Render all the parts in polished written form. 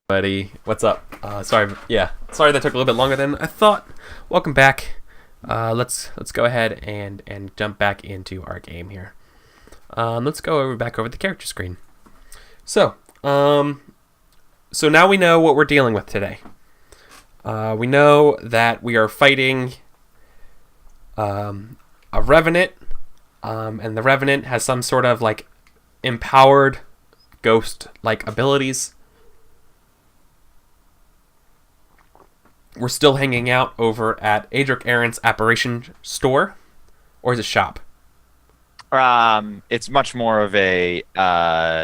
Buddy, what's up? Sorry that took a little bit longer than I thought. Welcome back. Let's go ahead and jump back into our game here. Let's go back over the character screen. So now we know what we're dealing with today. We know that we are fighting a revenant, and the revenant has some sort of like empowered ghost-like abilities. We're still hanging out over at Aedric Aaron's apparition store, or is it shop? It's much more of a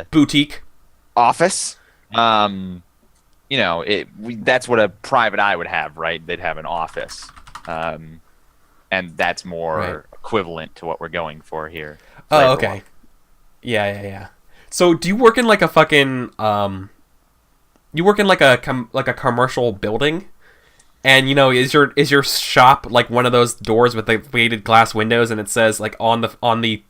Boutique office. That's what a private eye would have, right? They'd have an office, and that's more equivalent to what we're going for here. Oh, okay. Yeah. So, do you work in like a fucking you work in like a commercial building? And is your shop like one of those doors with the weighted glass windows, and it says like on the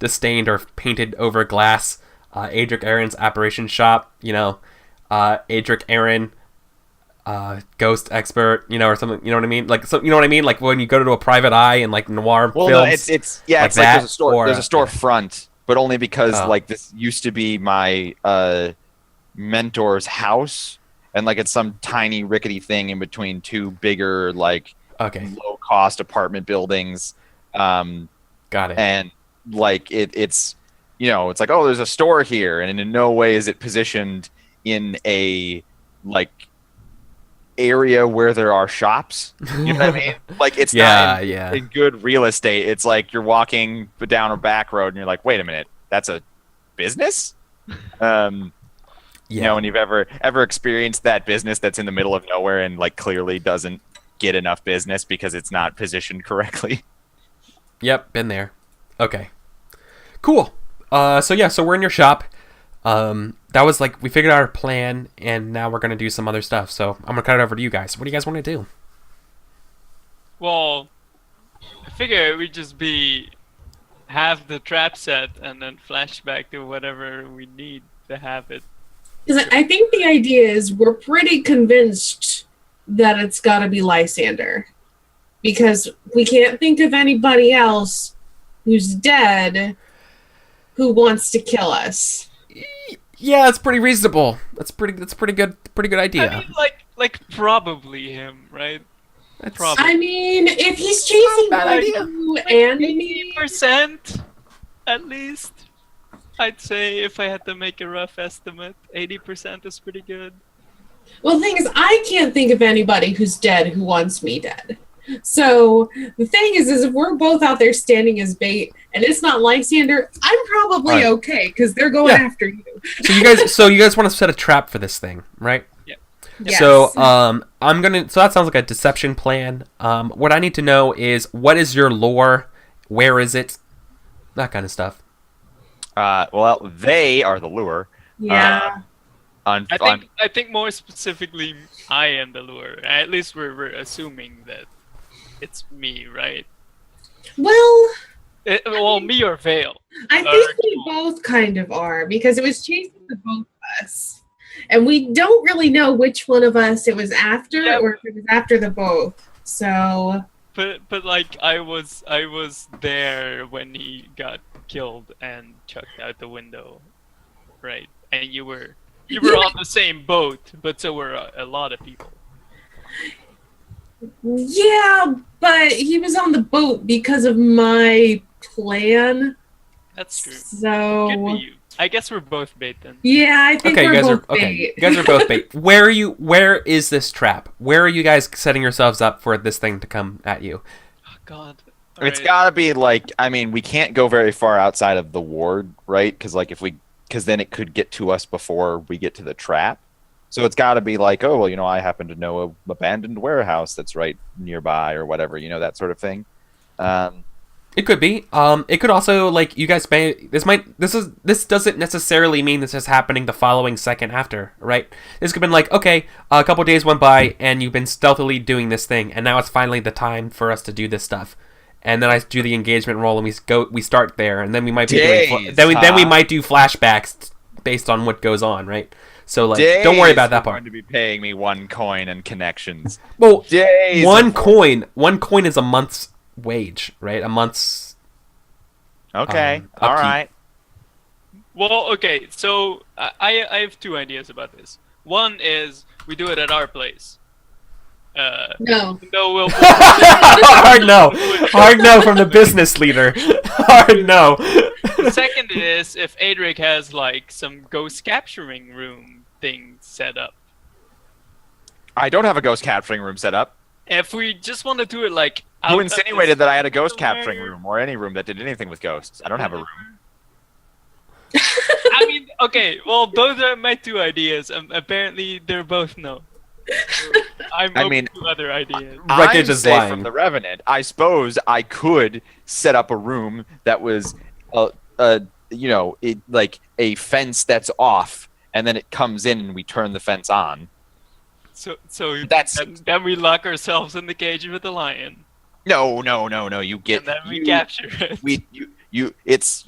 stained or painted over glass, Aedric Aaron's apparition shop, Aedric Aaron, ghost expert, or something, you know what I mean? Like, so, you know what I mean? Like when you go to a private eye and like noir films. No, it's like there's a store, there's a store yeah. front, but only because like this used to be my mentor's house. And like it's some tiny rickety thing in between two bigger low cost apartment buildings. Got it. And like it's it's like, oh, there's a store here, and in no way is it positioned in a like area where there are shops. You know what I mean? Like it's not in good real estate. It's like you're walking down a back road and you're like, wait a minute, that's a business? And you've ever experienced that business that's in the middle of nowhere and like clearly doesn't get enough business because it's not positioned correctly. Yep, been there. Okay, cool. So we're in your shop. That was like we figured out our plan, and now we're gonna do some other stuff. So I'm gonna cut it over to you guys. What do you guys want to do? Well, I figure we'd just have the trap set and then flashback to whatever we need to have it. Because I think the idea is we're pretty convinced that it's got to be Lysander. Because we can't think of anybody else who's dead who wants to kill us. Yeah, that's pretty reasonable. That's pretty good idea. I mean, like probably him, right? Probably. I mean, if he's chasing you and me... 80% at least. I'd say if I had to make a rough estimate, 80% is pretty good. Well, the thing is, I can't think of anybody who's dead who wants me dead. So the thing is if we're both out there standing as bait and it's not Lysander, I'm probably okay because they're going after you. So you guys want to set a trap for this thing, right? Yeah. Yes. So so that sounds like a deception plan. What I need to know is what is your lore? Where is it? That kind of stuff. Well, they are the lure. Yeah. I think more specifically, I am the lure. At least we're assuming that it's me, right? Well, me or Vale. I think we both kind of are because it was chasing the both of us, and we don't really know which one of us it was after, or if it was after the both. So. But like I was there when he got killed and chucked out the window, right? And you were on the same boat, but so were a lot of people. Yeah, but he was on the boat because of my plan. That's true. So could be you. I guess we're both bait then. Yeah, I think we're both bait. You guys are both bait. Where is this trap? Where are you guys setting yourselves up for this thing to come at you? Oh God. It's gotta be like, I mean, we can't go very far outside of the ward, right? Because then it could get to us before we get to the trap. So it's gotta be like, oh, well, I happen to know an abandoned warehouse that's right nearby or whatever, that sort of thing. It could be. It could also like you guys may. This doesn't necessarily mean this is happening the following second after, right? This could have been like, okay, a couple days went by and you've been stealthily doing this thing, and now it's finally the time for us to do this stuff. And then I do the engagement roll, and we start there, and then we might be we might do flashbacks based on what goes on, right? So like, don't worry about that Days are part. going to be paying me 1 coin and connections. Well, Days. one coin is a month's wage, right? A month's. Okay. upkeep. All right. Well, okay. So I have 2 ideas about this. One is we do it at our place. No. No, we'll Hard no from the business leader. Hard no. The second is if Aedric has like some ghost capturing room thing set up. I don't have a ghost capturing room set up. If we just want to do it like You out insinuated of that I had a ghost somewhere- capturing room or any room that did anything with ghosts. I don't have a room. I mean, okay. Well, those are my 2 ideas. Apparently, they're both no. So I'm open to other ideas. Wreckage I'm is safe lying. from the Revenant. I suppose I could set up a room that was, like a fence that's off, and then it comes in and we turn the fence on. So That's- then we lock ourselves in the cage with the lion, No. You get and then we capture it. it's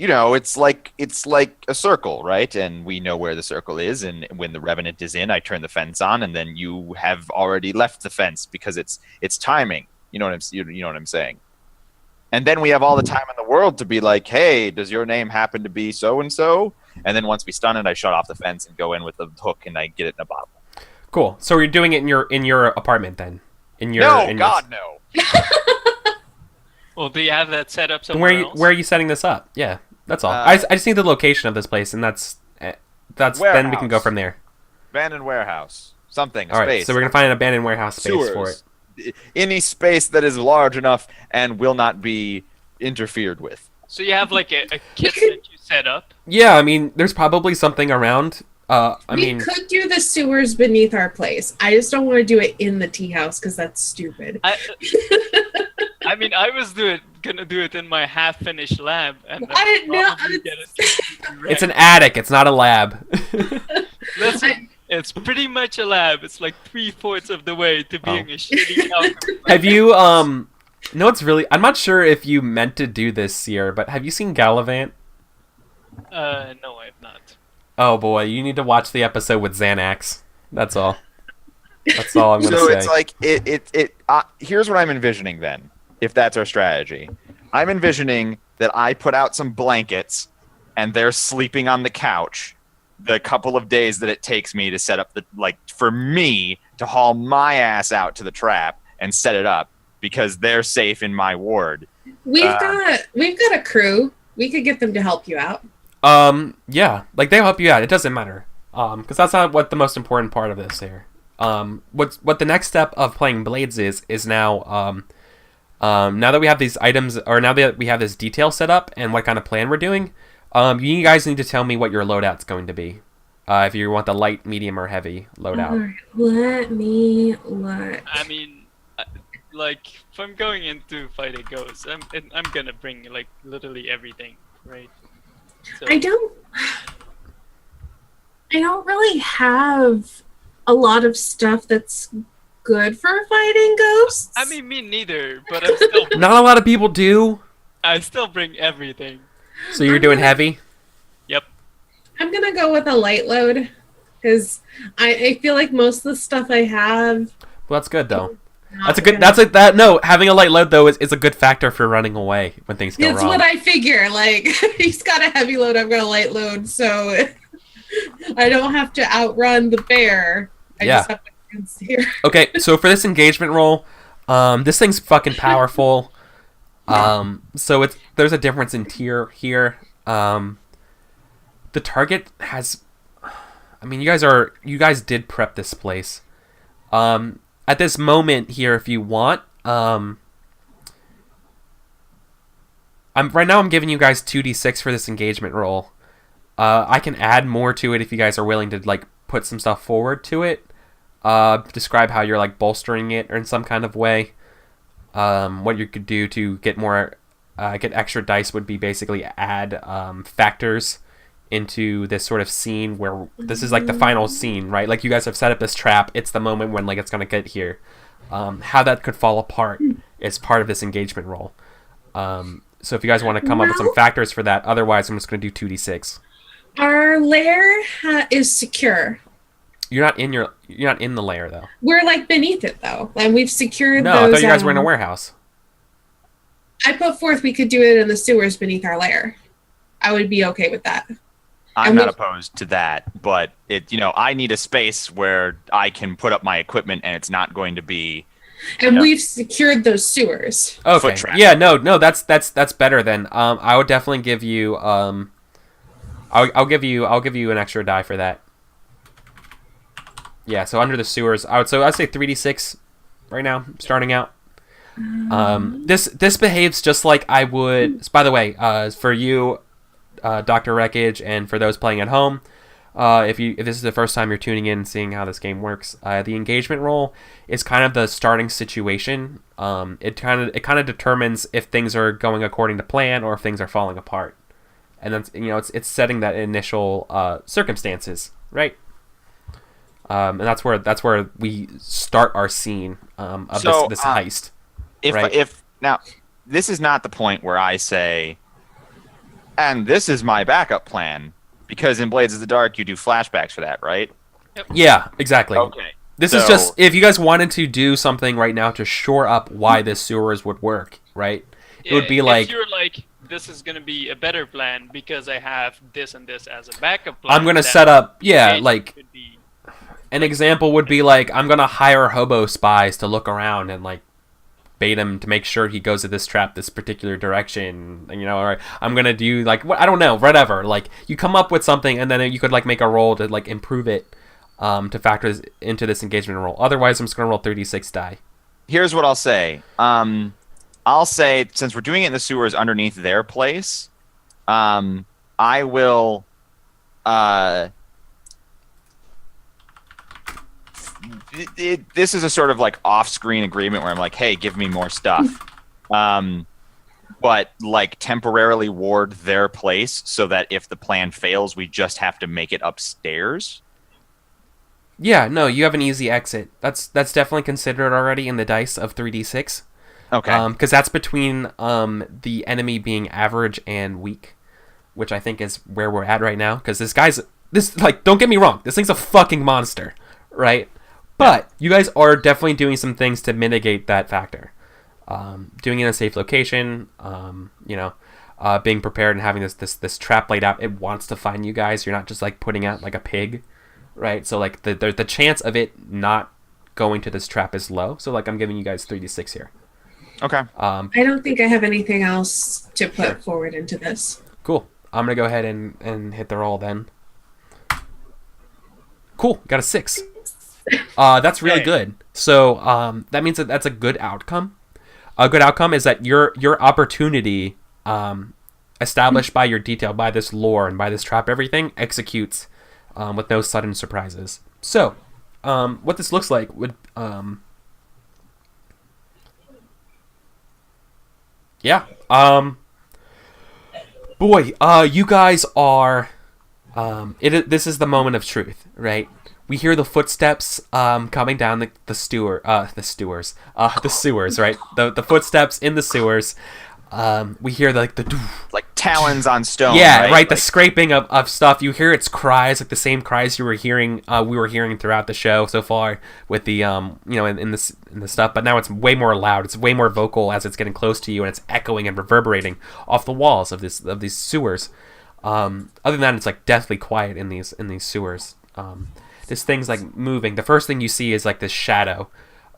like a circle, right? And we know where the circle is, and when the Revenant is in, I turn the fence on, and then you have already left the fence because it's timing. You know what I'm saying? And then we have all the time in the world to be like, hey, does your name happen to be so and so? And then once we stun it, I shut off the fence and go in with the hook, and I get it in a bottle. Cool. So you're doing it in your apartment then? No, God, no. Well, do you have that set up somewhere else? Where are you setting this up? Yeah, that's all. Uh, I just need the location of this place, and that's then we can go Warehouse. from there. Abandoned warehouse. Something. All right, Space. so we're gonna find an abandoned warehouse space for it. Sewers. Any space that is large enough and will not be interfered with. So you have like a kit that you set up. Yeah, I mean, there's probably something around. We could do the sewers beneath our place. I just don't want to do it in the tea house because that's stupid. I mean, I was gonna do it in my half-finished lab, and then I didn't know. probably get it it's an attic. It's not a lab. Listen, it's pretty much a lab. It's like 3/4 of the way to being a shitty alchemist. Have you No, it's really. I'm not sure if you meant to do this here, but have you seen Gallivant? No, I have not. Oh boy, you need to watch the episode with Xanax. That's all. That's all I'm gonna So say. it's like here's what I'm envisioning then, if that's our strategy. I'm envisioning that I put out some blankets and they're sleeping on the couch the couple of days that it takes me to set up for me to haul my ass out to the trap and set it up because they're safe in my ward. We've got a crew. We could get them to help you out. Yeah, like they'll help you out. It doesn't matter. Because that's not what the most important part of this here. What the next step of playing Blades is now, now that we have these items, or now that we have this detail set up and what kind of plan we're doing, you guys need to tell me what your loadout's going to be. If you want the light, medium, or heavy loadout. Let me look. I mean, like, if I'm going into fight a ghost, I'm gonna bring like literally everything, right? So, I don't really have a lot of stuff that's good for fighting ghosts. I mean, me neither, but I'm still. Not a lot of people do. I still bring everything. So you're doing heavy? Yep. I'm gonna go with a light load because I feel like most of the stuff I have. Well, that's good though. not That's a good. gonna- That's like that. No, having a light load though is a good factor for running away when things go That's wrong. what I figure. Like he's got a heavy load, I've got a light load, so I don't have to outrun the bear. I Yeah. just have to conceal. Okay, so for this engagement roll, this thing's fucking powerful. So there's a difference in tier here. The target has, I mean, you guys did prep this place. At this moment here, if you want, right now I'm giving you guys 2d6 for this engagement roll. I can add more to it if you guys are willing to like put some stuff forward to it. Describe how you're like bolstering it or in some kind of way. What you could do to get more, get extra dice would be basically add factors into this sort of scene where this is like the final scene, right? Like you guys have set up this trap. It's the moment when like it's gonna get here. How that could fall apart is part of this engagement roll. So if you guys want to come up with some factors for that, otherwise I'm just gonna do 2d6. Our lair is secure. You're not in the lair though. We're like beneath it though, and we've secured No, those. I thought you guys were in a warehouse. I put forth we could do it in the sewers beneath our lair. I would be okay with that. I'm not opposed to that, but I need a space where I can put up my equipment and it's not going to be. And we've secured those sewers. Okay. Yeah. No. That's better then. I would definitely give you. I'll give you an extra die for that. Yeah. So under the sewers, I'd say 3d6 right now, starting out. This behaves just like I would. By the way, for you, DoctorWreckage, and for those playing at home, if this is the first time you're tuning in and seeing how this game works, the engagement roll is kind of the starting situation. It kind of determines if things are going according to plan or if things are falling apart, and then it's setting that initial circumstances, right? And that's where we start our scene of this heist. If now this is not the point where I say, and this is my backup plan, because in Blades of the Dark you do flashbacks for that, right? Yep. Yeah, exactly. Okay. This is just if you guys wanted to do something right now to shore up why this sewers would work, right? It would be like, if you're like, this is gonna be a better plan because I have this and this as a backup plan. I'm gonna set up, an example would be like, I'm gonna hire hobo spies to look around and like bait him to make sure he goes to this trap this particular direction, or I'm gonna do like I don't know, whatever. Like you come up with something and then you could like make a roll to like improve it to factor into this engagement roll. Otherwise, I'm just gonna roll 3d6 die. Here's what I'll say. I'll say, since we're doing it in the sewers underneath their place, I will. This is a sort of like off-screen agreement where I'm like, hey, give me more stuff. But like temporarily ward their place so that if the plan fails, we just have to make it upstairs. Yeah, no, you have an easy exit. That's definitely considered already in the dice of 3d6. Okay. Because that's between the enemy being average and weak, which I think is where we're at right now. Because don't get me wrong, this thing's a fucking monster, right? But you guys are definitely doing some things to mitigate that factor. Doing it in a safe location, being prepared and having this trap laid out. It wants to find you guys. You're not just like putting out like a pig, right? So like the chance of it not going to this trap is low. So like I'm giving you guys 3d6 here. Okay. I don't think I have anything else to put forward into this. Cool. I'm gonna go ahead and hit the roll then. Cool. Got a 6. That's really good. So that means that's a good outcome. A good outcome is that your opportunity established by your detail, by this lore and by this trap, everything executes with no sudden surprises. So what this looks like would you guys are this is the moment of truth, right? We hear the footsteps coming down the sewers, right? The footsteps in the sewers. We hear the like talons on stone. Yeah, right. Like, the scraping of stuff. You hear its cries, like the same cries you were hearing. We were hearing throughout the show so far with the in the stuff. But now it's way more loud. It's way more vocal as it's getting close to you, and it's echoing and reverberating off the walls of these sewers. Other than that, it's like deathly quiet in these sewers. This thing's like moving. The first thing you see is like this shadow,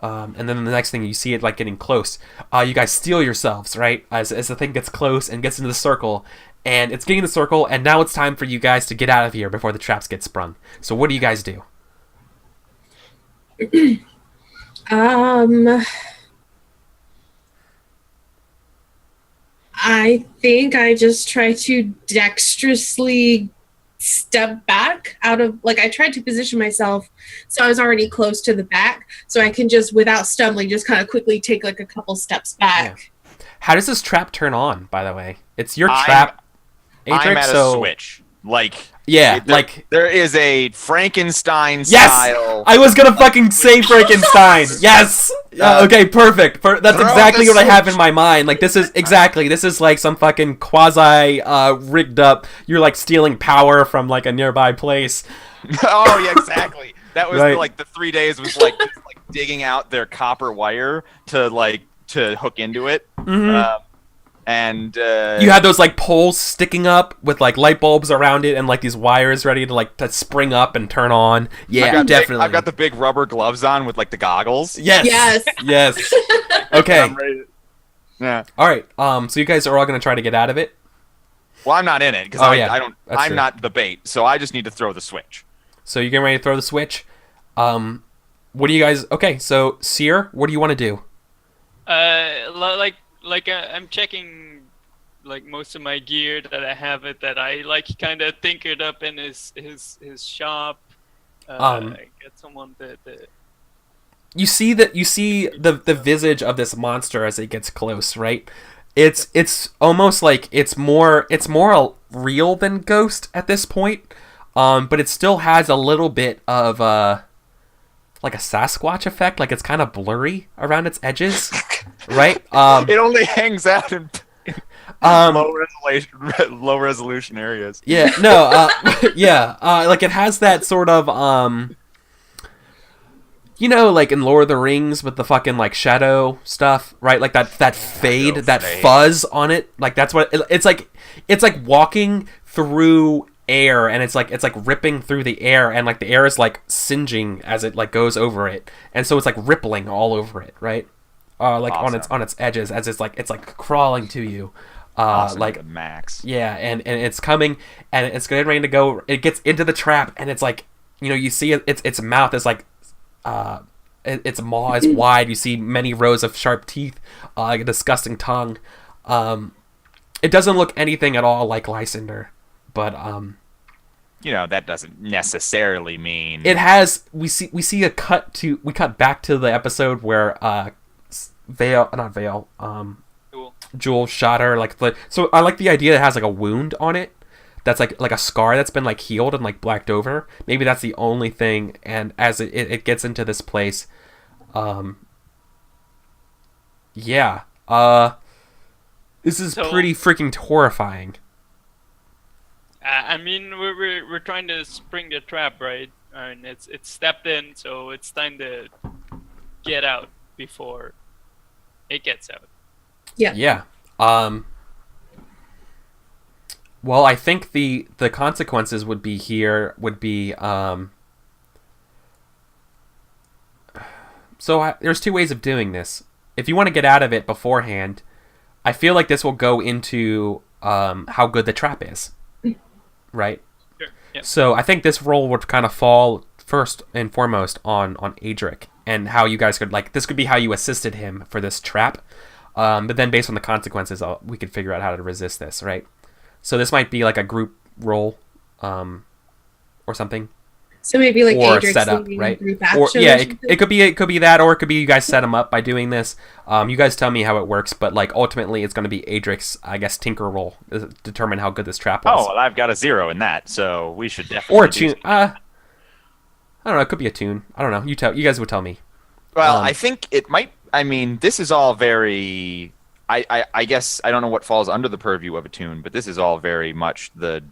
and then the next thing you see it like getting close. You guys steel yourselves, right? As the thing gets close and gets into the circle, and it's getting in the circle, and now it's time for you guys to get out of here before the traps get sprung. So what do you guys do? I think I just try to dexterously step back out of, like, I tried to position myself so I was already close to the back, so I can just, without stumbling, just kind of quickly take like a couple steps back. Yeah. How does this trap turn on, by the way? It's your trap, Aedric, I'm at a switch. Like, yeah, there is a Frankenstein style. Yes, I was gonna fucking say Frankenstein. Yes. Okay, perfect. That's exactly what I have in my mind. Like, this is like some fucking quasi rigged up. You're like stealing power from like a nearby place. Oh yeah, exactly. That was Right. like the 3 days was like just like digging out their copper wire to hook into it. Mhm. And You had those like poles sticking up with like light bulbs around it and like these wires ready to spring up and turn on. Yeah, definitely. I've got the big rubber gloves on with like the goggles. Yes. Yes. Yes. Okay. I'm ready. Yeah. All right. So you guys are all gonna try to get out of it. Well, I'm not in it because Oh, yeah. I don't. That's I'm true. not the bait, so I just need to throw the switch. So you're getting ready to throw the switch. What do you guys? Okay. So Seer, what do you want to do? I'm checking like most of my gear that I have that I like kind of tinkered up in his shop. Get someone to You see the visage of this monster as it gets close, right? It's almost like it's more real than ghost at this point, but it still has a little bit of like a Sasquatch effect, like it's kind of blurry around its edges, right? It only hangs out in low resolution areas. Yeah, no, yeah, like it has that sort of like in Lord of the Rings with the fucking like shadow stuff, right? Like that fade, that fuzz on it. Like that's what it's like. It's like walking through air, and it's like ripping through the air, and like the air is like singeing as it like goes over it, and so it's like rippling all over it, right? Like Awesome. on its edges as it's like crawling to you. Awesome Like to the max. yeah, and it's coming, and it's getting ready to go. It gets into the trap, and it's like you see its mouth is like its maw is wide. You see many rows of sharp teeth, like a disgusting tongue. It doesn't look anything at all like Lysander, but That doesn't necessarily mean it has. We cut back to the episode where Vale, Cool. Jewel shot her so I like the idea it has like a wound on it that's like a scar that's been like healed and like blacked over. Maybe that's the only thing. And as it gets into this place, this is pretty freaking horrifying. I mean, we're trying to spring the trap, right? And it's stepped in, so it's time to get out before it gets out. Yeah. Well, I think the consequences would be there's two ways of doing this. If you want to get out of it beforehand, I feel like this will go into how good the trap is, right? Sure. Yep. So I think this role would kind of fall first and foremost on Aedric, and how you guys could this could be how you assisted him for this trap. But then based on the consequences, we could figure out how to resist this, right? So this might be like a group role, or something. So maybe like Or Aedric's set up, leading right? group action. Or yeah, something? it could be that, or it could be you guys set him up by doing this. You guys tell me how it works, but like ultimately it's going to be Aedric's, I guess, tinker role to determine how good this trap was. Oh, well, I've got a 0 in that, so we should definitely. Or a tune. I don't know. It could be a tune. I don't know. You guys would tell me. Well, I think it might. I mean, this is all very. I guess I don't know what falls under the purview of a tune, but this is all very much the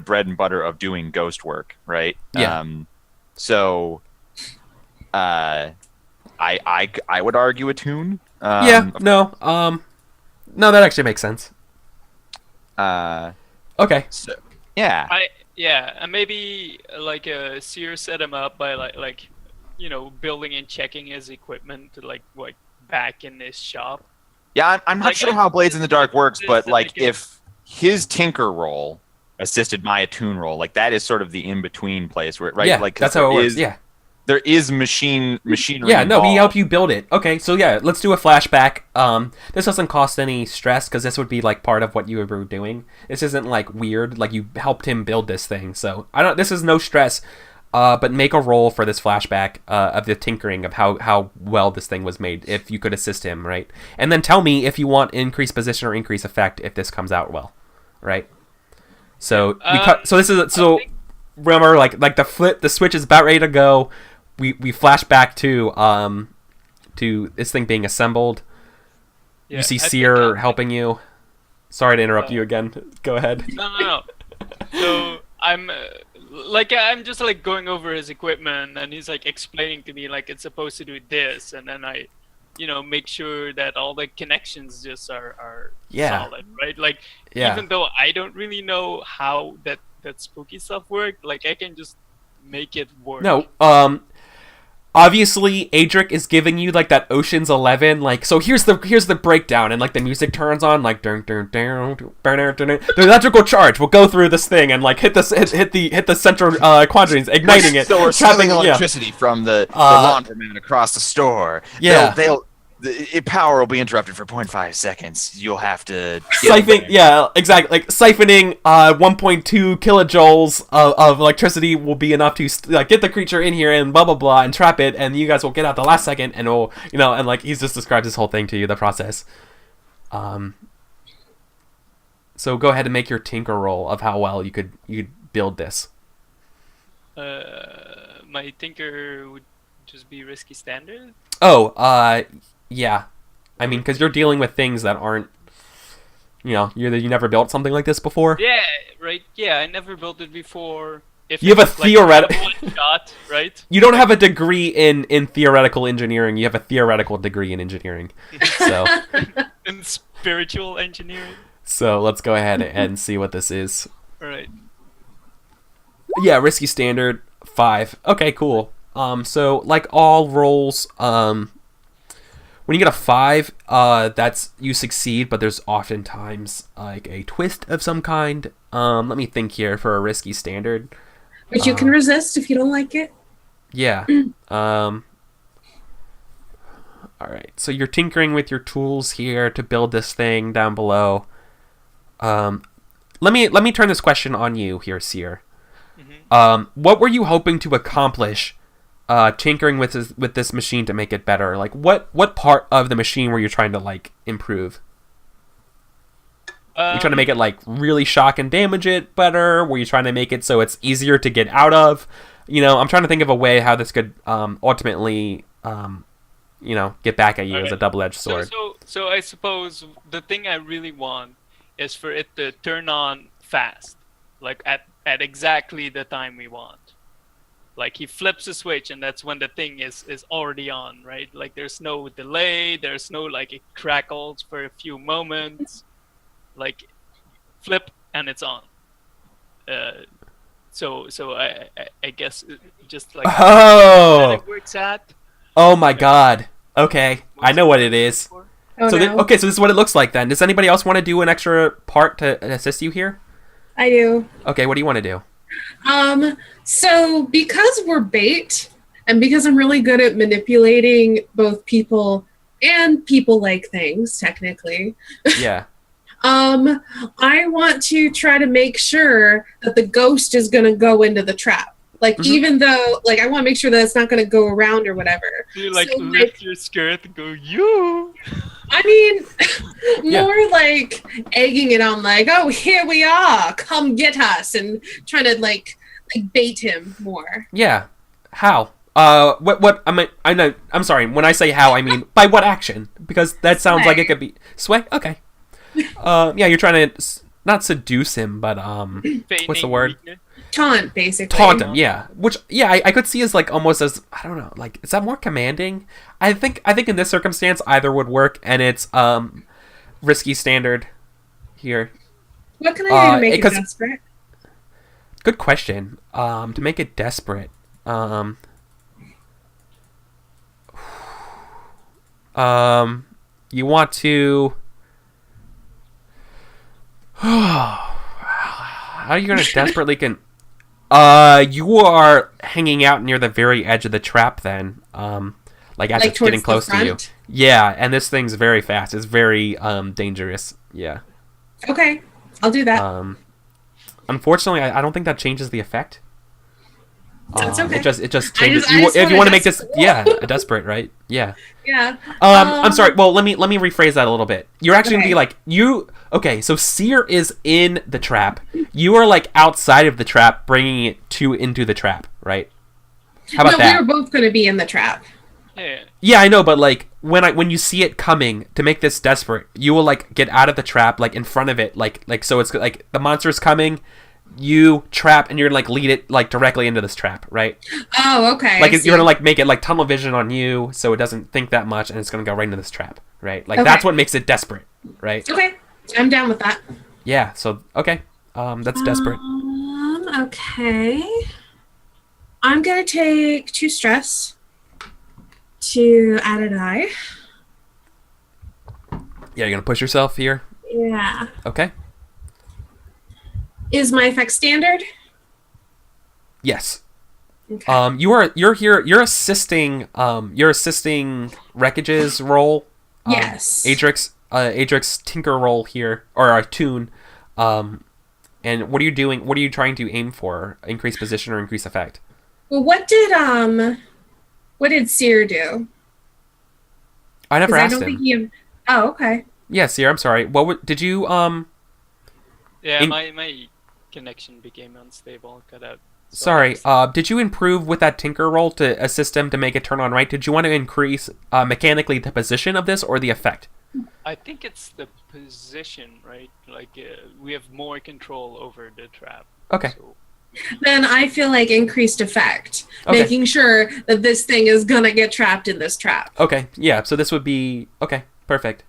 bread and butter of doing ghost work, right? Yeah. So, I would argue a tune. No, that actually makes sense. Okay. So, yeah. And maybe like Seer set him up by like building and checking his equipment to like back in this shop. Yeah, I'm not sure how Blades in the Dark works, but like it- if his tinker role assisted my attune role, like that is sort of the in between place where, right? Yeah, like that's how it works. Yeah. There is machinery. Yeah, no, he involved. helped you build it. Okay, so yeah, let's do a flashback. This doesn't cost any stress because this would be like part of what you were doing. This isn't like weird. Like you helped him build this thing, so this is no stress. But make a roll for this flashback of the tinkering of how well this thing was made. If you could assist him, right, and then tell me if you want increased position or increased effect if this comes out well, right? So we cut. So this is remember like the switch is about ready to go. We flash back to this thing being assembled. Yeah, You see I think Seer helping you. Sorry to interrupt you again. Go ahead. No. So I'm like I'm just like going over his equipment, and he's like explaining to me like it's supposed to do this, and then I, make sure that all the connections just are solid, right? Like even though I don't really know how that spooky stuff worked, like I can just make it work. No, obviously Aedric is giving you like that Ocean's 11, like, so here's the breakdown, and like the music turns on, like the electrical charge will go through this thing and like hit the central quandaries, igniting it. So we're trapping electricity from the laundromat across the store. Yeah, the power will be interrupted for 0.5 seconds. You'll have to siphon. Yeah, exactly. Like siphoning 1.2 kilojoules of electricity will be enough to get the creature in here and blah blah blah and trap it, and you guys will get out the last second, and it'll and like he's just described this whole thing to you, the process. So go ahead and make your tinker roll of how well you could build this. My tinker would just be risky standard. Oh, yeah. I mean, because you're dealing with things that aren't, you never built something like this before. Yeah, right. Yeah, I never built it before. If you have a theoretical shot, right? You don't have a degree in theoretical engineering. You have a theoretical degree in engineering. So in spiritual engineering. So let's go ahead and see what this is. All right. Yeah, risky standard 5. Okay, cool. So like all rolls, when you get a 5, that's you succeed, but there's oftentimes like a twist of some kind. Let me think here for a risky standard. But you can resist if you don't like it. Yeah. All right. So you're tinkering with your tools here to build this thing down below. Let me turn this question on you here, Seer. Mm-hmm. What were you hoping to accomplish tinkering with this machine to make it better? Like what part of the machine were you trying to like improve? Were you trying to make it like really shock and damage it better? Were you trying to make it so it's easier to get out of? I'm trying to think of a way how this could ultimately get back at you as a double-edged sword. So I suppose the thing I really want is for it to turn on fast, like at exactly the time we want. Like he flips a switch and that's when the thing is already on, right? Like there's no delay, there's no like it crackles for a few moments, like flip and it's on. So I guess just like how it works at. Oh my god. Okay, I know what it is. Oh, so no. so this is what it looks like then. Does anybody else want to do an extra part to assist you here? I do. Okay, what do you want to do? So because we're bait, and because I'm really good at manipulating both people and people-like things, technically. Yeah. I want to try to make sure that the ghost is going to go into the trap. Like, even though, like, I want to make sure that it's not going to go around or whatever. You, like, lift your skirt and go, you! I mean, more like egging it on, like, oh, here we are, come get us, and trying to, like bait him more. Yeah. How? What, I mean, I'm sorry, when I say how, I mean, by what action? Because that sounds like it could be... Sway? Okay. Yeah, you're trying to, not seduce him, but, what's the word? Taunt, basically. Taunt him, yeah. Which, yeah, I could see as like almost as, I don't know, like, is that more commanding? I think in this circumstance either would work, and it's risky standard here. What can I do to make it desperate? Good question. To make it desperate, you want to. How are you gonna desperately you are hanging out near the very edge of the trap then. Like as it's getting close to you. Yeah, and this thing's very fast. It's very dangerous. Yeah. Okay. I'll do that. Unfortunately, I don't think that changes the effect. That's okay. It just changes. If you want to make this, a desperate, right? Yeah. Yeah. I'm sorry. Well, let me rephrase that a little bit. You're actually gonna be like you. Okay, so Seer is in the trap. You are like outside of the trap, bringing it into the trap, right? How about that? We were both gonna be in the trap. Yeah. Yeah, I know, but like when you see it coming, to make this desperate, you will like get out of the trap, like in front of it, like so it's like the monster's coming. you trap, and you're gonna like lead it like directly into this trap, right? Oh, okay. Like you're gonna like make it like tunnel vision on you, so it doesn't think that much, and it's gonna go right into this trap, right? Like that's what makes it desperate, right? Okay, I'm down with that. Yeah. So okay, that's desperate. Okay. I'm gonna take 2 stress to add a die. Yeah, you're gonna push yourself here. Yeah. Okay. Is my effect standard? Yes. Okay. You're here. You're assisting. You're assisting Wreckage's role. Yes. Aedric's tinker role here, or a tune. And what are you doing? What are you trying to aim for? Increase position or increase effect? Well, what did Seer do? I never 'Cause I asked don't him. think he. Oh, okay. Yeah, Seer, I'm sorry. Did you Yeah, In- my connection became unstable. Cut out. Sorry. Did you improve with that tinker roll to assist him to make it turn on right? Did you want to increase mechanically the position of this or the effect? I think it's the position, right? Like we have more control over the trap. Okay. So, Then I feel like increased effect, Okay. making sure that this thing is gonna get trapped in this trap. Okay. Yeah. So this would be okay. Perfect.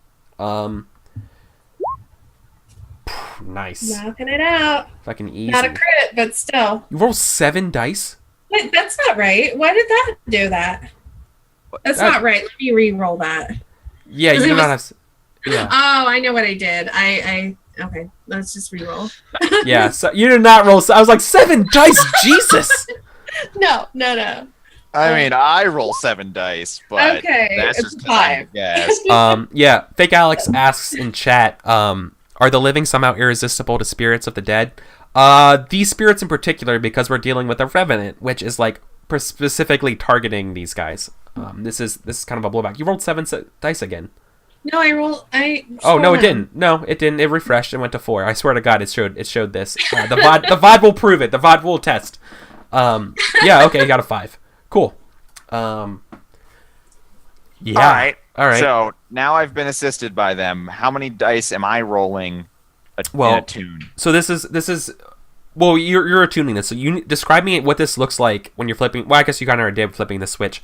Nice. Knocking it out. Fucking easy. Not a crit, but still. You roll 7 dice. Wait, that's not right. Why did that do that? That's That- not right. Let me re-roll that. Yeah, you 'Cause do it not was- have. Yeah. Oh, I know what I did. Okay. Let's just re-roll. Yeah. So you did not roll. I was like 7 dice. Jesus. No. I mean, I roll 7 dice, but Okay, that's it's just 'cause I'm a 5. guess. Yeah. Fake Alex asks in chat. Are the living somehow irresistible to spirits of the dead? These spirits in particular, because we're dealing with a revenant, which is like specifically targeting these guys. This is kind of a blowback. You rolled 7 dice again. No, Oh no, it didn't. No, it didn't. It refreshed and went to 4. I swear to God, it showed this. The VOD will prove it. The VOD will test. Yeah. Okay, you got a 5. Cool. Yeah. All right. So now I've been assisted by them. How many dice am I rolling in a tune? So this is. Well, you're attuning this. So you describe me what this looks like when you're flipping. Well, I guess you kind of already did flipping the switch.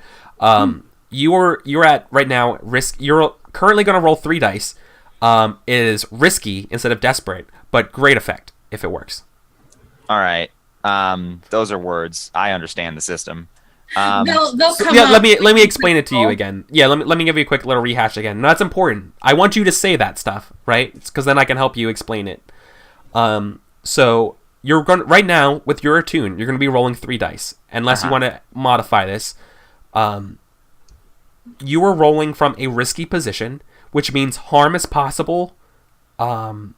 You're at right now risk. You're currently going to roll 3 dice. It is risky instead of desperate, but great effect if it works. All right. Those are words. I understand the system. They'll come Yeah, up. let me explain it to you again. Yeah, let me give you a quick little rehash again. No, that's important. I want you to say that stuff, right? Because then I can help you explain it. So you're going right now with your attune. You're going to be rolling 3 dice, unless you want to modify this. You are rolling from a risky position, which means harm is possible. And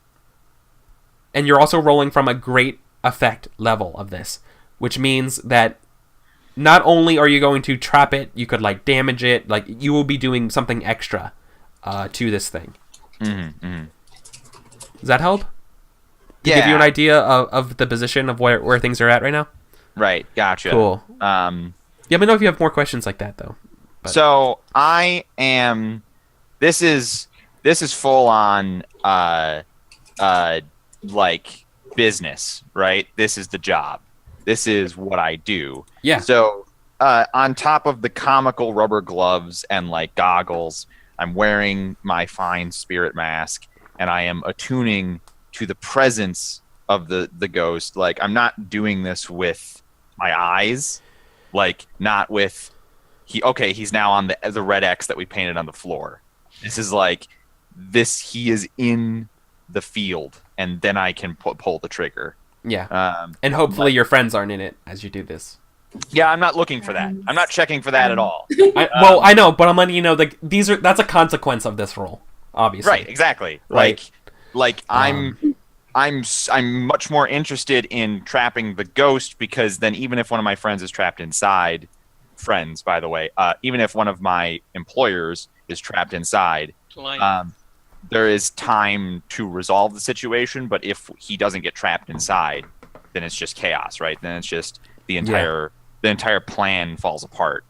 you're also rolling from a great effect level of this, which means that not only are you going to trap it, you could like damage it, like you will be doing something extra to this thing. Does that help? To give you an idea of the position of where things are at right now? Right, gotcha. Cool. Yeah, let me know if you have more questions like that though. But. So I am. This is full on like business, right? This is the job. This is what I do. Yeah. So on top of the comical rubber gloves and like goggles, I'm wearing my fine spirit mask, and I am attuning to the presence of the ghost. Like I'm not doing this with my eyes, like not with he's now on the red X that we painted on the floor. This is like he is in the field, and then I can pull the trigger. Yeah. And hopefully your friends aren't in it as you do this. Yeah, I'm not looking for that. I'm not checking for that at all. I know, but I'm letting you know that that's a consequence of this roll, obviously. Right, exactly. Right. Like I'm much more interested in trapping the ghost, because then even if one of my friends is trapped inside, friends, by the way, even if one of my employers is trapped inside, there is time to resolve the situation. But if he doesn't get trapped inside, then it's just chaos, right? Then it's just the entire plan falls apart.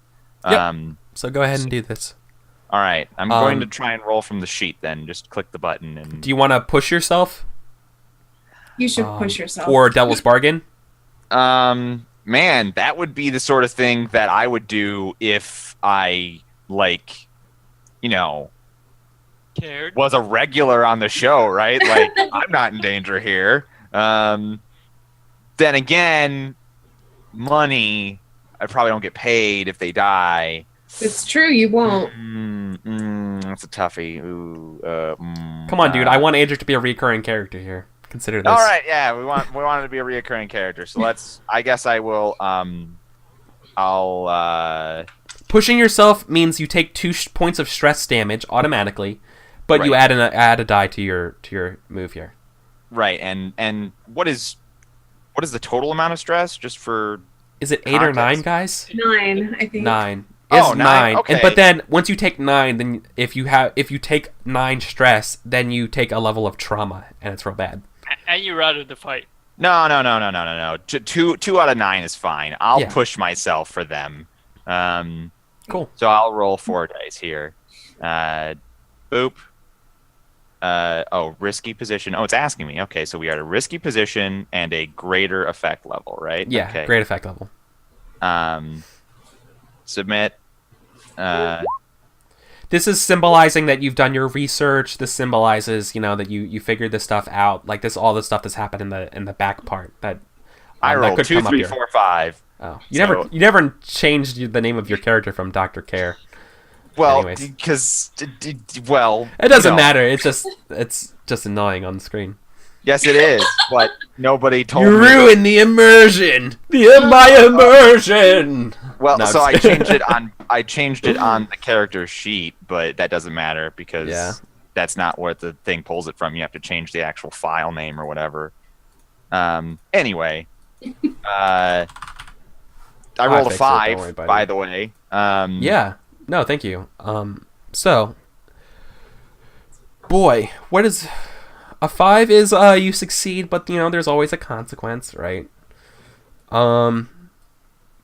Yep. So go ahead and do this. All right, I'm going to try and roll from the sheet. Then just click the button and. Do you want to push yourself? You should push yourself. Or Devil's Bargain. Man, that would be the sort of thing that I would do if I, like, you know, Cared. was a regular on the show, right? Like, I'm not in danger here. Then again, money, I probably don't get paid if they die. It's true, you won't. That's a toughie. Ooh, Come on, dude. I want Aedric to be a recurring character here. Consider this. All right, yeah, we want it to be a reoccurring character. So I guess I will. I'll. Pushing yourself means you take 2 points of stress damage automatically, but you Right. add a die to your move here. Right, and what is the total amount of stress? Just for Is it 8 or 9, Context. guys? 9, I think. 9. Oh, Is 9, okay. But then once you take 9, then if you take 9 stress, then you take a level of trauma, and it's real bad. And you're out of the fight. No. 2 out of 9 is fine. I'll Yeah. push myself for them. Cool. So I'll roll 4 dice here. Boop. Risky position. Oh, it's asking me. Okay, so we are at a risky position and a greater effect level, right? Yeah, Okay. great effect level. Submit. This is symbolizing that you've done your research. This symbolizes, that you figured this stuff out. Like all this stuff that's happened in the back part. That I that rolled could 2, come up 3, here. 4, 5. Oh, So- you never changed the name of your character from Dr. Care. Well, Anyways. because It doesn't you know. matter. It's just annoying on the screen. Yes, it is. But nobody told You me. ruined the immersion. My immersion. Well, No, so I'm I changed it on. I changed it on the character sheet, but that doesn't matter because Yeah. that's not what the thing pulls it from. You have to change the actual file name or whatever. Anyway, I rolled a fixed it, don't 5, worry, buddy. by the way. Yeah. No, thank you. So, boy, what is a 5 is you succeed, but there's always a consequence, right?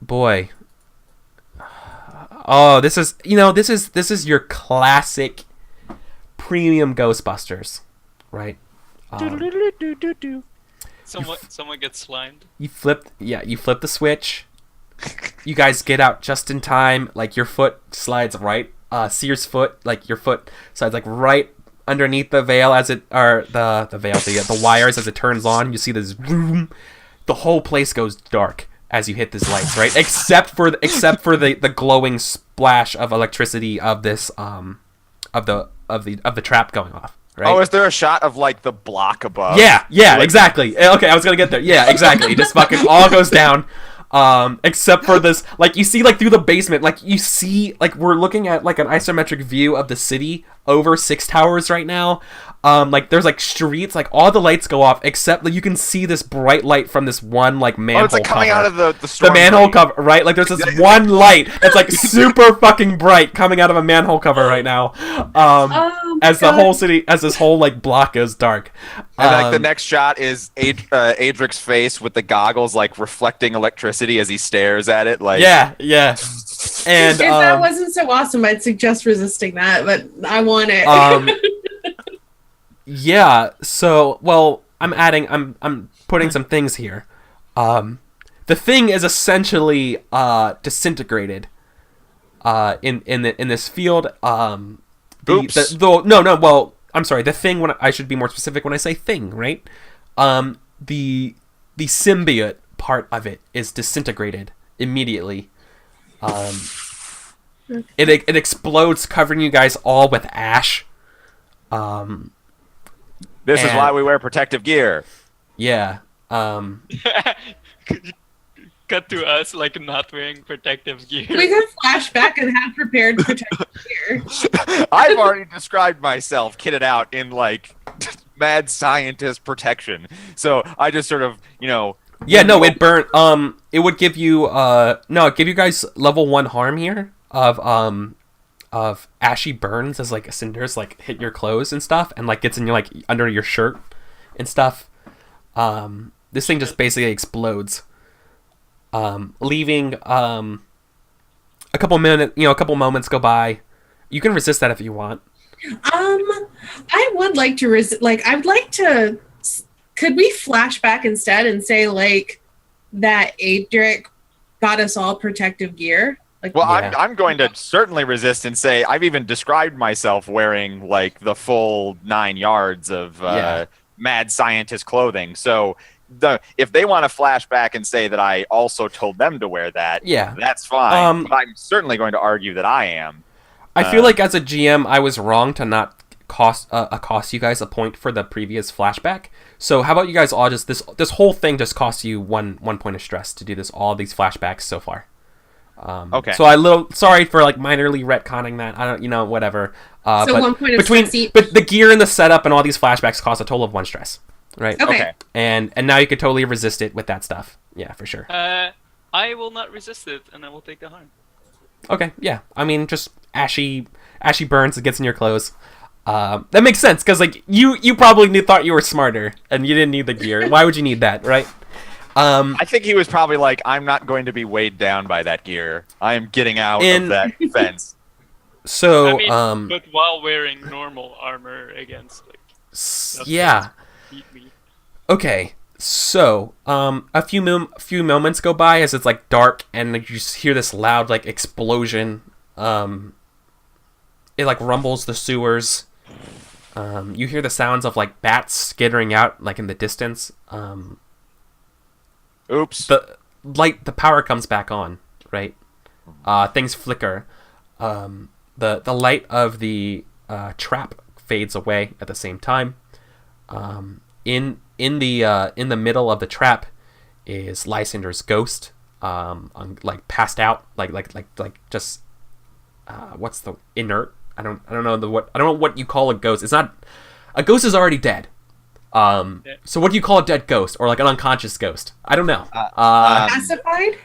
Boy. Oh, this is your classic premium Ghostbusters, right? Someone gets slimed. You flip the switch. You guys get out just in time. Like your foot slides right. Sear's foot, like your foot slides like right underneath the veil the veil, the wires as it turns on. You see this vroom. The whole place goes dark as you hit these lights, right? Except for the glowing splash of electricity of this of the trap going off. Right? Oh, is there a shot of like the block above? Yeah, exactly. Okay, I was gonna get there. Yeah, exactly. It just fucking all goes down. Except for this, like, you see, like, through the basement, like, you see, like, we're looking at, like, an isometric view of the city over 6 towers right now. Like, there's, like, streets, like, all the lights go off, except, like, you can see this bright light from this one, like, manhole Oh, it's like coming cover. out of the The storm manhole drain. cover, right? Like, there's this one light that's, like, super fucking bright coming out of a manhole cover right now. As the whole city, as this whole, like, block goes dark. And like the next shot is Aedric's face with the goggles like reflecting electricity as he stares at it. Like Yeah. And If that wasn't so awesome, I'd suggest resisting that, but I want it. Yeah, so, well, I'm putting some things here. The thing is essentially disintegrated in this field. Oops. Well, I'm sorry. The thing, when I should be more specific when I say thing, right? The symbiote part of it is disintegrated immediately. It explodes, covering you guys all with ash. This is And- why we wear protective gear. Yeah. Cut to us like not wearing protective gear. We could flashback and have prepared protective gear. I've already described myself kitted out in like mad scientist protection. So I just sort of, Yeah, no, it burnt. It would give you it'd give you guys level 1 harm here of ashy burns as like cinders like hit your clothes and stuff, and like gets in your like under your shirt and stuff. This thing just basically explodes, leaving a couple moments go by. You can resist that if you want. I would like to I would like to Could we flash back instead and say like that Aedric got us all protective gear? Like, Well, Yeah. I'm going to certainly resist and say I've even described myself wearing like the full 9 yards of Yeah. mad scientist clothing. So if they want to flash back and say that I also told them to wear that, Yeah. that's fine. Um, But I'm certainly going to argue that I am. I feel like as a GM, I was wrong to not cost you guys a point for the previous flashback. So how about you guys all just this whole thing just costs you one point of stress to do all these flashbacks so far. Okay. So sorry for like minorly retconning that. I don't, whatever. So but 1 point of stress each. but the gear and the setup and all these flashbacks cost a total of 1 stress, right? Okay. Okay. And now you could totally resist it with that stuff. Yeah, for sure. I will not resist it, and I will take the harm. Okay, yeah. I mean, just ashy burns. It gets in your clothes. That makes sense because like you probably thought you were smarter and you didn't need the gear. Why would you need that, right? I think he was probably like, I'm not going to be weighed down by that gear. I am getting out of that fence. So I mean, but while wearing normal armor against like stuff yeah. that beat me. Okay, so a few moments go by as it's like dark and like, you just hear this loud like explosion. It like rumbles the sewers. You hear the sounds of like bats skittering out like in the distance. Oops. The power comes back on, right? Things flicker. The light of the trap fades away at the same time. In the middle of the trap is Lysander's ghost, like passed out, like just what's the inert? I don't know what you call a ghost. It's not a ghost is already dead. So what do you call a dead ghost or like an unconscious ghost? I don't know. Pacified?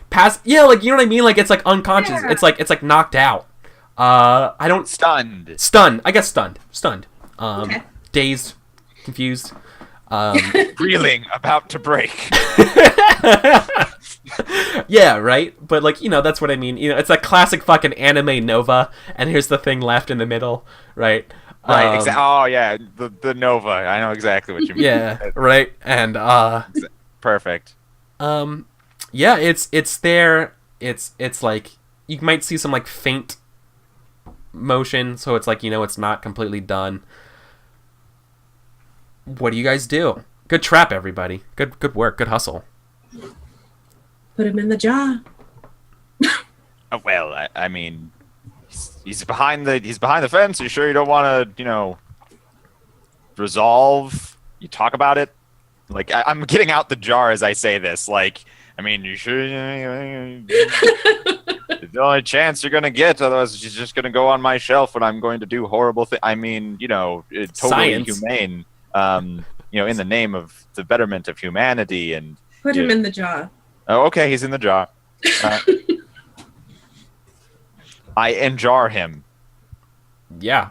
Yeah, like you know what I mean? Like it's like unconscious. Yeah. It's like knocked out. I don't Stunned. stunned. I guess stunned. Okay. Dazed, confused. Reeling, about to break. Yeah, right. But like that's what I mean. It's like classic fucking anime Nova, and here's the thing left in the middle, right? Right. Oh yeah, the Nova. I know exactly what you mean. Yeah, right. And Perfect. yeah, it's there. It's like you might see some like faint motion, so it's like it's not completely done. What do you guys do? Good trap, everybody. Good work. Good hustle. Put him in the jaw. Well, I mean, he's behind the fence. You sure you don't want to resolve? You talk about it. Like I'm getting out the jar as I say this. Like, I mean, you sure? It's the only chance you're gonna get. Otherwise, she's just gonna go on my shelf, and I'm going to do horrible things. I mean, it's totally Science. humane. In the name of the betterment of humanity, and Put him in the jaw. oh, okay, he's in the jar. I enjar him. Yeah.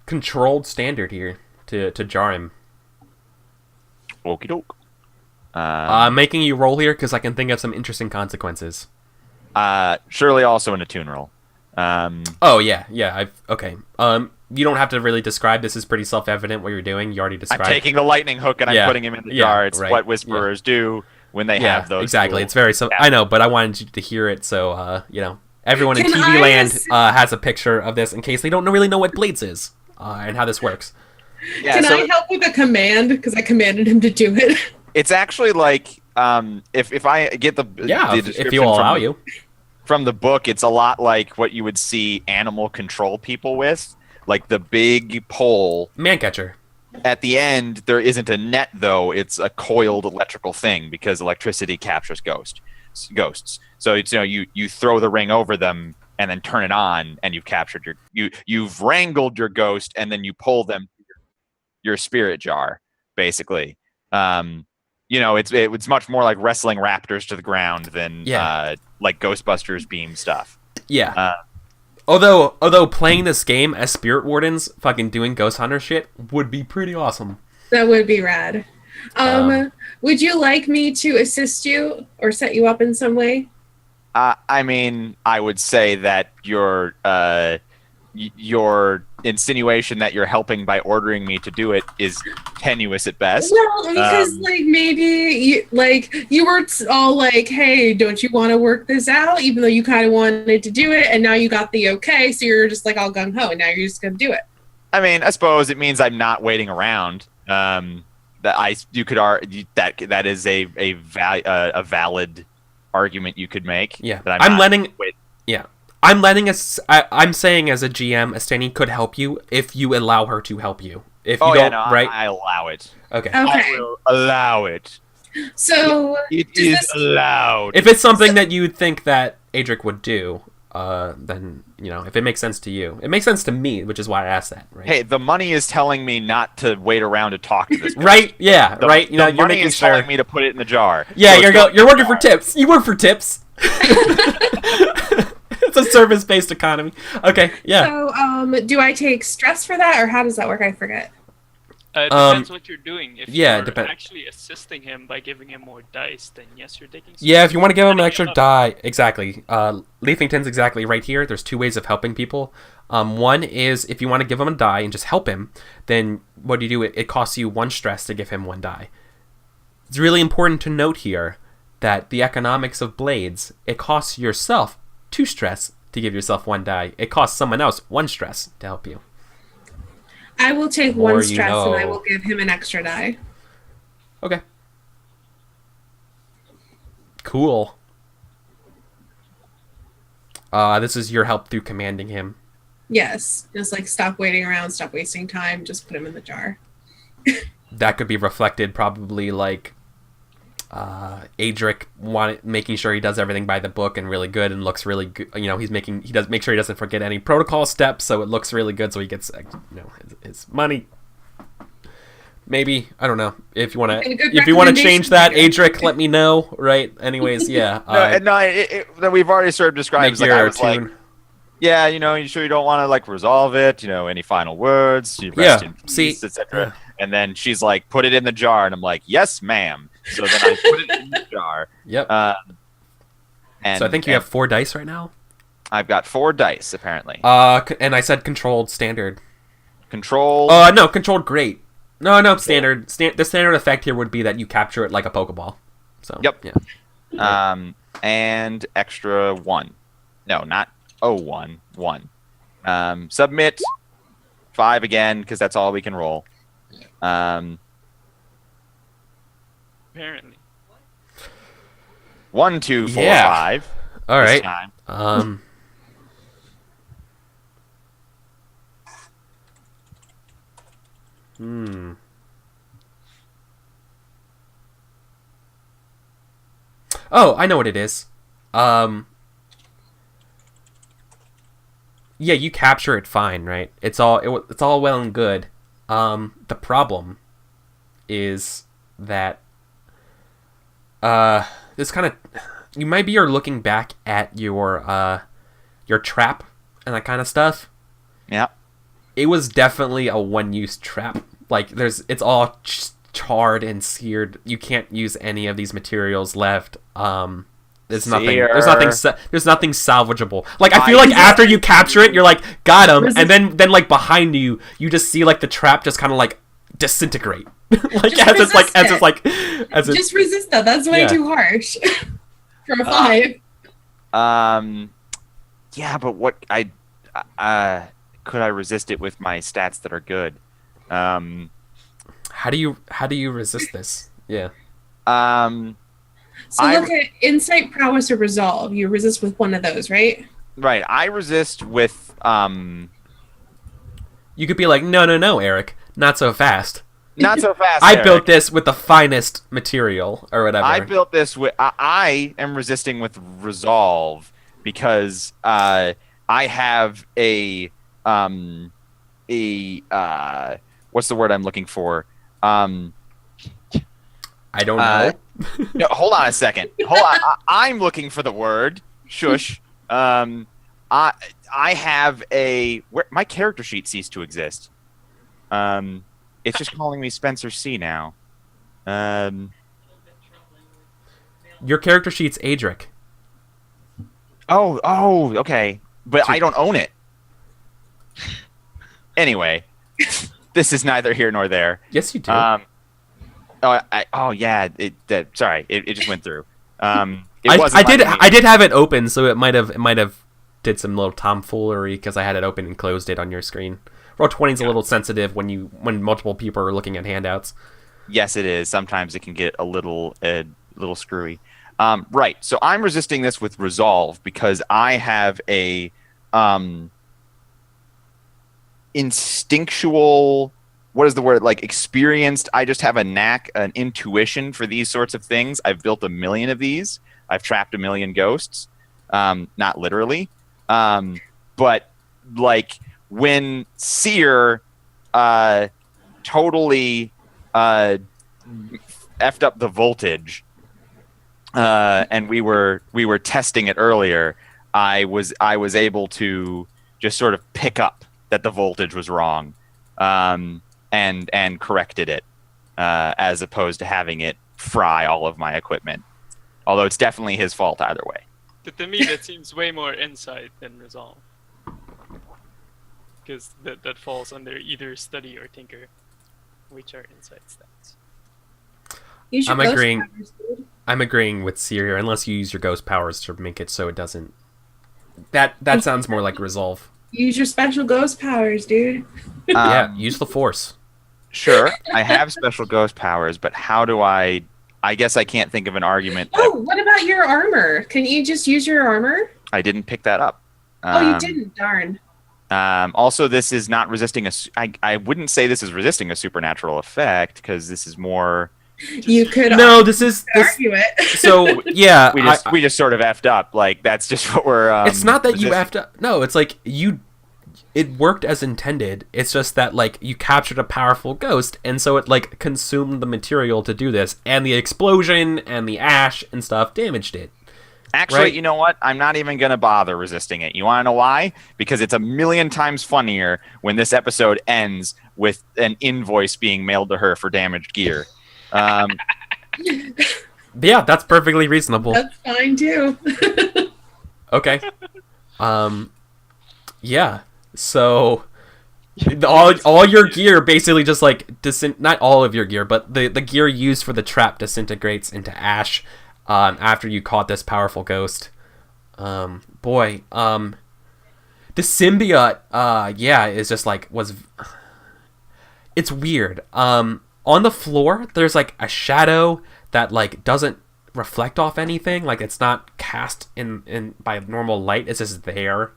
Controlled standard here to jar him. Okie doke. Making you roll here because I can think of some interesting consequences. Surely also in a tune roll. Oh yeah. Okay. You don't have to really describe. This is pretty self-evident what you're doing. You already I'm described. taking the lightning hook and Yeah. I'm putting him in the Yeah, jar. It's right. what whisperers do when they have those. exactly. tools. It's very Yeah. I know, but I wanted you to hear it, so everyone in Can TV I land ask- has a picture of this in case they don't really know what Blades is and how this works. Yeah, Can so I help with a command? Because I commanded him to do it. it's actually like if I get the Yeah, the if description you'll from allow the- you. from the book, it's a lot like what you would see animal control people with, like the big pole. Mancatcher. At the end, there isn't a net though; it's a coiled electrical thing because electricity captures ghosts. So it's you throw the ring over them and then turn it on, and you've captured you've wrangled your ghost, and then you pull them to your spirit jar, basically. It's much more like wrestling raptors to the ground than like Ghostbusters beam stuff. Yeah. Although playing this game as Spirit Wardens, fucking doing Ghost Hunter shit would be pretty awesome. That would be rad. Would you like me to assist you or set you up in some way? I mean, I would say that your insinuation that you're helping by ordering me to do it is tenuous at best. Well, because like maybe you were all like, "Hey, don't you want to work this out?" Even though you kind of wanted to do it, and now you got the okay, so you're just like all gung ho, and now you're just gonna do it. I mean, I suppose it means I'm not waiting around. You could argue that is a valid argument you could make. Yeah, that I'm saying as a GM, Asteyni could help you if you allow her to help you. If you right? I allow it. Okay. I will allow it. So it is allowed. If it's something that you think that Aedric would do, then if it makes sense to you, it makes sense to me, which is why I asked that. Right? Hey, the money is telling me not to wait around to talk to this person. Right? Yeah. Right. The money is telling me to put it in the jar. Yeah, so you're working for tips. You work for tips. It's a service-based economy. Okay, yeah. So, do I take stress for that, or how does that work? I forget. Depends what you're doing. If you're actually assisting him by giving him more dice, then yes, you're taking stress. Yeah, if you want to give him an extra die. Exactly. Liefington's exactly right here. There's two ways of helping people. One is if you want to give him a die and just help him, then what do you do? It costs you 1 stress to give him 1 die. It's really important to note here that the economics of blades, it costs yourself 2 stress to give yourself 1 die. It costs someone else 1 stress to help you. I will take 1 stress and I will give him an extra die. Okay. Cool. This is your help through commanding him. Yes. Just like stop waiting around, stop wasting time, just put him in the jar. That could be reflected probably like Aedric making sure he does everything by the book and really good and looks really good. He does make sure he doesn't forget any protocol steps, so it looks really good, so he gets his money. Maybe, I don't know, if you want to change that, Aedric, let me know. Right? Anyways, yeah. We've already sort of described. I was like, yeah, you sure you don't want to like resolve it? Any final words? You rest in peace, etc. And then she's like, put it in the jar, and I'm like, yes, ma'am. So then I put it in the jar. Yep. So I think you have 4 dice right now? I've got 4 dice, apparently. And I said controlled standard. Controlled? No, controlled great. No, standard. The standard effect here would be that you capture it like a Pokeball. So, yep. Yeah. And extra 1. No, not 1. 1. Submit 5 again, because that's all we can roll. Apparently. 1, 2, 4, 5. All right. Time. Oh, I know what it is. Yeah, you capture it fine, right? It's all well and good. The problem is that this kind of you're looking back at your trap and that kind of stuff. Yeah. It was definitely a one-use trap. Like it's all charred and seared. You can't use any of these materials left. There's nothing salvageable. Like I feel like after you capture it, you're like got him, and then like behind you, you just see like the trap just kind of like disintegrate. Like just resist that. That's way too harsh for a 5. Yeah, but what could I resist it with my stats that are good? How do you resist this? Yeah. So look at insight, prowess, or resolve. You resist with one of those, right? Right. I resist with You could be like, no, Eric, not so fast. Not so fast. I built this with the finest material, or whatever. I built this with. I am resisting with resolve because I have a what's the word I'm looking for? I don't know. No, hold on a second. Hold on. I'm looking for the word. Shush. I have my character sheet ceased to exist. It's just calling me Spencer C now. Your character sheet's Aedric. Oh, okay. But I don't own it. Anyway, this is neither here nor there. Yes, you do. Sorry, it just went through. I did have it open, so it might have did some little tomfoolery because I had it open and closed it on your screen. Roll20 is a little sensitive when multiple people are looking at handouts. Yes, it is. Sometimes it can get a little screwy. Right. So I'm resisting this with resolve because I have a instinctual, what is the word, like experienced, I just have a knack, an intuition for these sorts of things. I've built 1 million of these. I've trapped 1 million ghosts. Not literally. But like when Seer totally effed up the voltage, and we were testing it earlier, I was able to just sort of pick up that the voltage was wrong, and corrected it, as opposed to having it fry all of my equipment. Although it's definitely his fault either way. But to me, that seems way more insight than resolve, because that falls under either study or tinker, which are insight stats. I'm agreeing with Seer, unless you use your ghost powers to make it so it doesn't. That sounds more like resolve. Use your special ghost powers, dude. Yeah, use the force. Sure, I have special ghost powers, but how do I guess I can't think of an argument. What about your armor? Can you just use your armor? I didn't pick that up. You didn't? Darn. Also, this is not resisting I wouldn't say this is resisting a supernatural effect, because this is more... You could argue it. So, yeah. we just sort of effed up. Like, that's just what we're... it's not that you effed up. No, it's like it worked as intended. It's just that, like, you captured a powerful ghost, and so it, like, consumed the material to do this. And the explosion and the ash and stuff damaged it. Actually, right? You know what? I'm not even going to bother resisting it. You want to know why? Because it's 1,000,000 times funnier when this episode ends with an invoice being mailed to her for damaged gear. Yeah, that's perfectly reasonable. That's fine, too. Okay. Yeah. So all your gear basically just like not all of your gear, but the gear used for the trap disintegrates into ash after you caught this powerful ghost. The symbiote is just like it's weird. On the floor there's like a shadow that like doesn't reflect off anything, like it's not cast in by normal light, it's just there.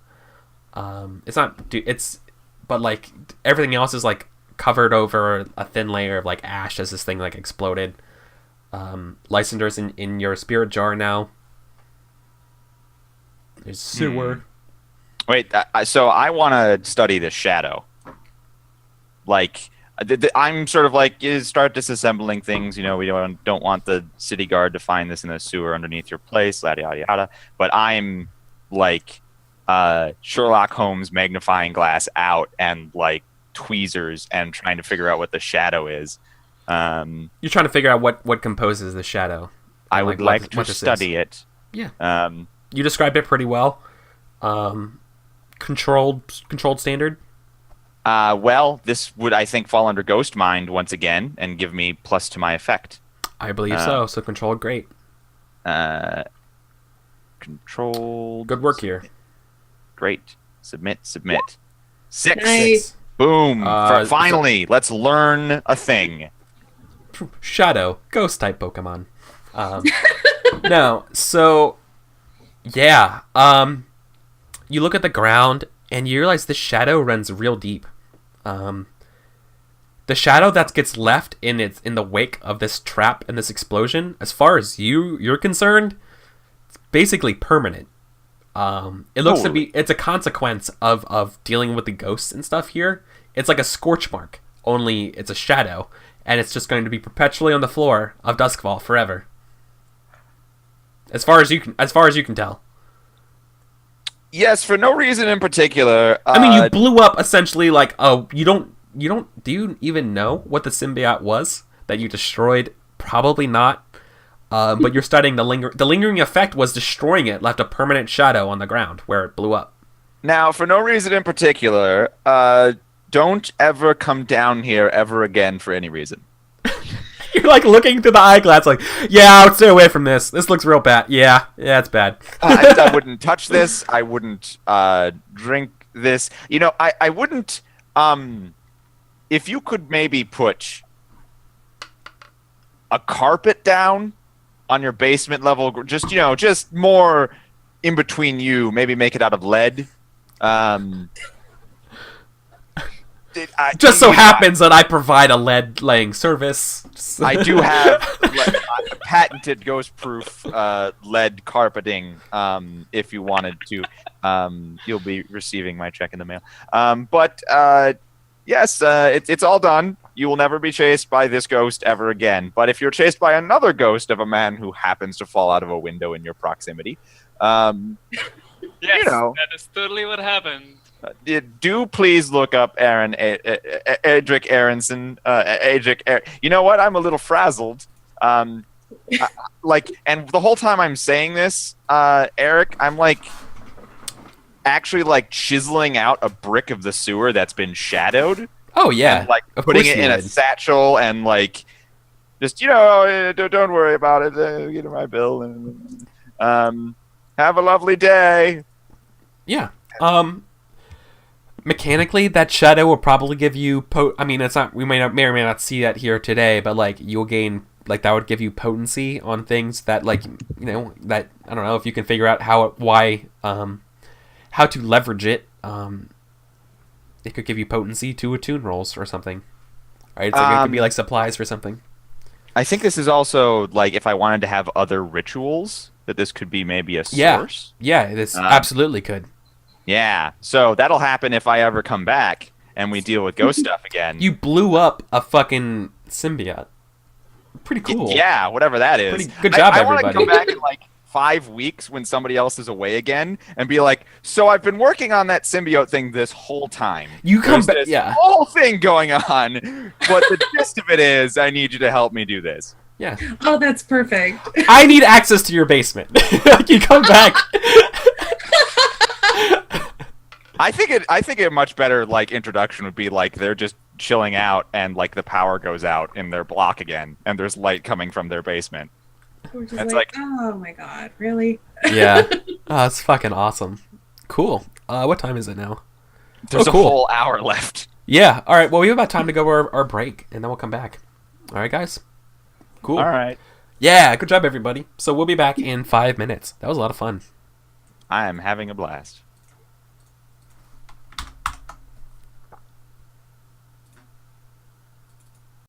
But like everything else is like covered over a thin layer of like ash as this thing like exploded. Lysander's in your spirit jar now. There's sewer. Wait, so I want to study this shadow. Like, I'm sort of like, start disassembling things. You know, we don't want the city guard to find this in the sewer underneath your place, yada yada yada. But I'm like Sherlock Holmes magnifying glass out and like tweezers and trying to figure out what the shadow is. You're trying to figure out what composes the shadow. I would like to study it. Yeah. You described it pretty well. Controlled standard. Well, this would, I think, fall under Ghost Mind once again and give me plus to my effect. I believe so. So controlled, great. Controlled. Good work here. Great. Submit. 6. Nice. Boom. Finally, let's learn a thing. Shadow. Ghost type Pokemon. No. So, yeah. You look at the ground and you realize the shadow runs real deep. The shadow that gets left in the wake of this trap and this explosion, as far as you're concerned, it's basically permanent. It looks to be, it's a consequence of dealing with the ghosts and stuff here. It's like a scorch mark, only it's a shadow, and it's just going to be perpetually on the floor of Doskvol forever. As far as you can tell. Yes, for no reason in particular. I mean, you blew up essentially like do you even know what the symbiote was that you destroyed? Probably not. But you're studying the lingering effect was destroying it, left a permanent shadow on the ground where it blew up. Now, for no reason in particular, don't ever come down here ever again for any reason. You're like looking through the eyeglass, like, yeah, I'll stay away from this. This looks real bad. Yeah, it's bad. I wouldn't touch this. I wouldn't drink this. You know, I wouldn't. If you could maybe put a carpet down on your basement level, just more in between you. Maybe make it out of lead. Just so happens that I provide a lead laying service. I do have patented ghost-proof lead carpeting. If you wanted to, you'll be receiving my check in the mail. Yes, it's all done. You will never be chased by this ghost ever again. But if you're chased by another ghost of a man who happens to fall out of a window in your proximity, Yes, you know, that is totally what happened. do please look up Aedric Aronson. You know what? I'm a little frazzled. And the whole time I'm saying this, Eric, I'm actually chiseling out a brick of the sewer that's been shadowed. Oh yeah, And, putting it in a satchel and just don't worry about it. Get my bill and have a lovely day. Yeah. Mechanically, that shadow will probably give you I mean, it's not. We may or may not see that here today, but you'll gain that would give you potency on things that that I don't know if you can figure out how to leverage it. It could give you potency to attune rolls or something. Right? It's it could be supplies for something. I think this is also if I wanted to have other rituals, that this could be maybe a source. Yeah, this absolutely could. Yeah, so that'll happen if I ever come back and we deal with ghost stuff again. You blew up a fucking symbiote. Pretty cool. Yeah, whatever that is. Pretty good job, everybody. I want to come back in 5 weeks when somebody else is away again and be like, so I've been working on that symbiote thing this whole time. You come back, yeah. Whole thing going on, but the gist of it is I need you to help me do this. Yeah. Oh, that's perfect. I need access to your basement. You come back. I think a much better introduction would be they're just chilling out and the power goes out in their block again and there's light coming from their basement. We're just oh my god, really? Yeah. Oh, that's fucking awesome. Cool. What time is it now? There's a whole hour left. Yeah. All right. Well, we have about time to go our break, and then we'll come back. All right, guys? Cool. All right. Yeah, good job, everybody. So we'll be back in 5 minutes. That was a lot of fun. I am having a blast.